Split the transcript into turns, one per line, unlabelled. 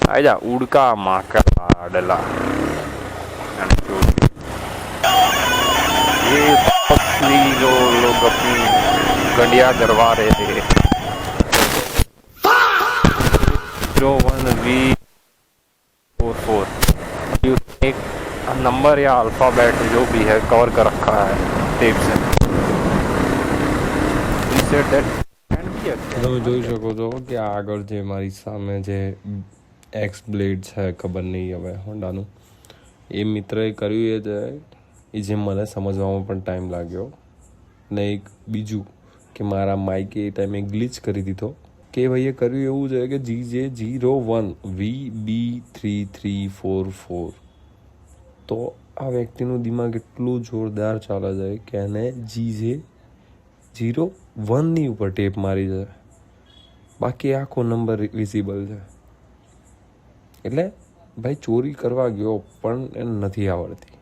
आजा उड़का माकड़ा ये पक्षी जो लोग अपनी गंडिया करवा रहे थे 01V44 एक नंबर या अल्फ़ाबेट जो भी है कवर कर रखा है टेप से।
તમે જોઈ શકો છો કે આગળ જે મારી સામે જે એક્સ બ્લેડ છે, ખબર નહીં હવે હોન્ડાનું, એ મિત્રએ કર્યું એ છે એ જે મને સમજવામાં પણ ટાઈમ લાગ્યો. ને એક બીજું કે મારા માઇકે એ ટાઈમે ગ્લિચ કરી દીધો કે ભાઈએ કર્યું એવું છે કે GJ01VB3344. તો આ વ્યક્તિનું દિમાગ એટલું જોરદાર ચાલે છે કે એને GJ01ની ઉપર ટેપ મારી છે, બાકી આખો નંબર વિઝિબલ છે. એટલે ભાઈ ચોરી કરવા ગયો પણ એને નથી આવડતી.